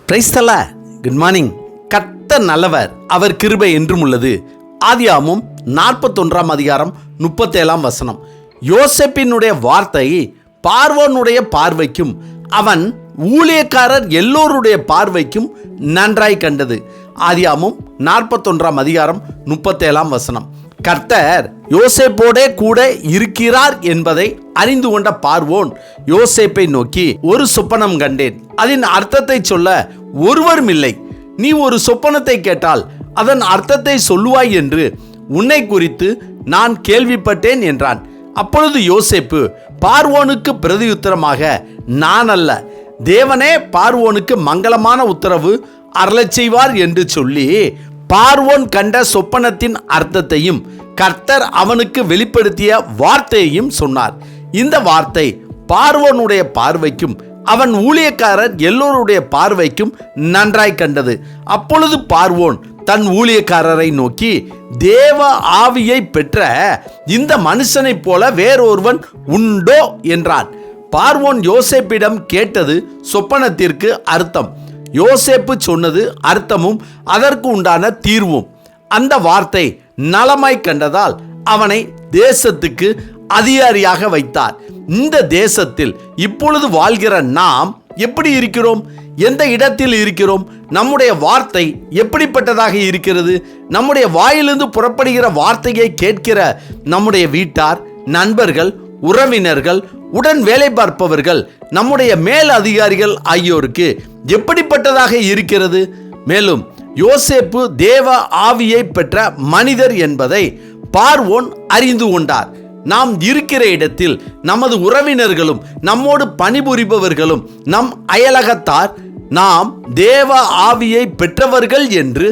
Praise the Lord. Good morning. கர்த்தர் நல்லவர், அவர் கிருபை என்றும் உள்ளது. ஆதியாகமம் 41 அதிகாரம் 37 யோசேப்பினுடைய வார்த்தை பார்வோனுடைய பார்வைக்கும் அவன் ஊழியக்காரர் எல்லோருடைய பார்வைக்கும் நன்றாய் கண்டது. ஆதியாகமம் 41 அதிகாரம் 37 கர்த்தர் யோசேப்போடே கூட இருக்கிறார் என்பதை அறிந்து கொண்ட பார்வோன் யோசேப்பை நோக்கி, ஒரு சொப்பனம் கண்டேன், அதன் அர்த்தத்தை சொல்ல ஒருவரும் இல்லை. நீ ஒரு சொப்பனத்தை கேட்டால் அதன் அர்த்தத்தை சொல்லுவாய் என்று உன்னை குறித்து நான் கேள்விப்பட்டேன் என்றான். அப்பொழுது யோசேப்பு பார்வோனுக்கு பிரதியுத்தரமாக, நான் அல்ல, தேவனே பார்வோனுக்கு மங்களமான உத்தரவு அருளச் செய்வார் என்று சொல்லி பார்வோன் கண்ட சொப்பனத்தின் அர்த்தத்தையும் கர்த்தர் அவனுக்கு வெளிப்படுத்திய வார்த்தையையும் சொன்னார். இந்த வார்த்தை பார்வோனுடைய பார்வைக்கும் அவன் ஊழியக்காரர் எல்லோருடைய பார்வைக்கும் நன்றாய் கண்டது. அப்பொழுது பார்வோன் தன் ஊழியக்காரரை நோக்கி, தேவ ஆவியை பெற்ற இந்த மனுஷனைப் போல வேறொருவன் உண்டோ என்றான். பார்வோன் யோசேப்பிடம் கேட்டது சொப்பனத்திற்கு அர்த்தம், யோசேப்பு சொன்னது அர்த்தமும் அதற்கு உண்டான தீர்வும். அந்த வார்த்தை நலமாய் கண்டதால் அவனை தேசத்துக்கு அதிகாரியாக வைத்தார். இந்த தேசத்தில் இப்பொழுது வாழ்கிற நாம் எப்படி இருக்கிறோம்? எந்த இடத்தில் இருக்கிறோம்? நம்முடைய வார்த்தை எப்படிப்பட்டதாக இருக்கிறது? நம்முடைய வாயிலிருந்து புறப்படுகிற வார்த்தையை கேட்கிற நம்முடைய வீட்டார், நண்பர்கள், உறவினர்கள், உடன் வேலை பார்ப்பவர்கள், நம்முடைய மேல் அதிகாரிகள் ஆகியோருக்கு எப்படிப்பட்டதாக இருக்கிறது? மேலும் யோசேப்பு தேவ ஆவியை பெற்ற மனிதர் என்பதை பார்வோன் அறிந்து கொண்டார். நாம் இருக்கிற இடத்தில் நமது உறவினர்களும் நம்மோடு பணிபுரிபவர்களும் நம் அயலகத்தார் நாம் தேவ ஆவியை பெற்றவர்கள் என்று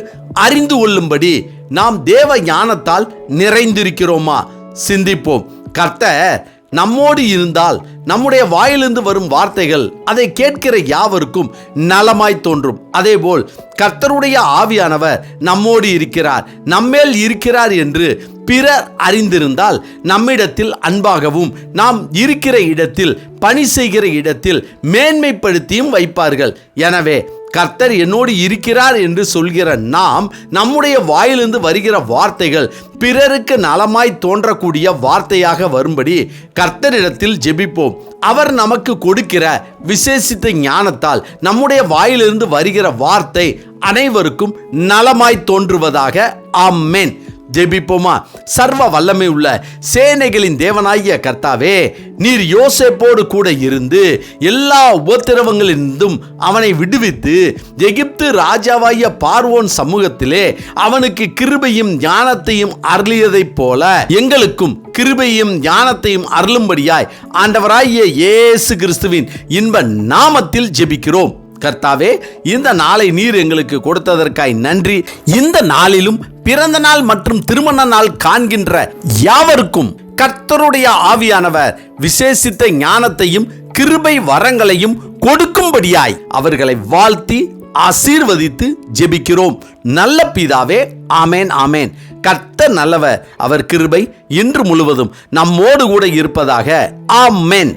அறிந்து கொள்ளும்படி நாம் தேவ ஞானத்தால் நிறைந்திருக்கிறோமா? சிந்திப்போம். கர்த்தர் நம்மோடு இருந்தால் நம்முடைய வாயிலிருந்து வரும் வார்த்தைகள் அதை கேட்கிற யாவருக்கும் நலமாய் தோன்றும். அதேபோல் கர்த்தருடைய ஆவியானவர் நம்மோடு இருக்கிறார், நம்மேல் இருக்கிறார் என்று பிறர் அறிந்திருந்தால் நம்மிடத்தில் அன்பாகவும் நாம் இருக்கிற இடத்தில் பணி செய்கிற இடத்தில் மேன்மைப்படுத்தியும் வைப்பார்கள். எனவே கர்த்தர் என்னோடு இருக்கிறார் என்று சொல்கிற நாம் நம்முடைய வாயிலிருந்து வருகிற வார்த்தைகள் பிறருக்கு நலமாய் தோன்றக்கூடிய வார்த்தையாக வரும்படி கர்த்தரிடத்தில் ஜெபிப்போம். அவர் நமக்கு கொடுக்கிற விசேஷித்த ஞானத்தால் நம்முடைய வாயிலிருந்து வருகிற வார்த்தை அனைவருக்கும் நலமாய் தோன்றுவதாக. ஆமென். ஜெபிப்போமா? சர்வ வல்லமை உள்ள சேனைகளின் தேவனாகிய கர்த்தாவே, நீர் யோசேப்போடு கூட இருந்து எல்லா உபத்திரவங்களிலிருந்தும் அவனை விடுவித்து எகிப்து ராஜாவாகிய பார்வோன் சமூகத்திலே அவனுக்கு கிருபையும் ஞானத்தையும் அருளியதைப் போல எங்களுக்கும் கிருபையும் ஞானத்தையும் அருளும்படியாய் ஆண்டவராகிய இயேசு கிறிஸ்துவின் இன்ப நாமத்தில் ஜெபிக்கிறோம். கர்த்தாவே, இந்த நாளை நீர் எங்களுக்கு கொடுத்ததற்காய் நன்றி. இந்த நாளிலும் பிறந்த நாள் மற்றும் திருமண நாள் காண்கின்ற யாவருக்கும் கர்த்தருடைய ஆவியானவர் விசேஷித்த ஞானத்தையும் கிருபை வரங்களையும் கொடுக்கும்படியாய் அவர்களை வாழ்த்தி ஆசீர்வதித்து ஜெபிக்கிறோம் நல்ல பிதாவே. ஆமேன், ஆமேன். கர்த்தர் நல்லவர், அவர் கிருபை இன்று முழுவதும் நம்மோடு கூட இருப்பதாக. ஆமேன்.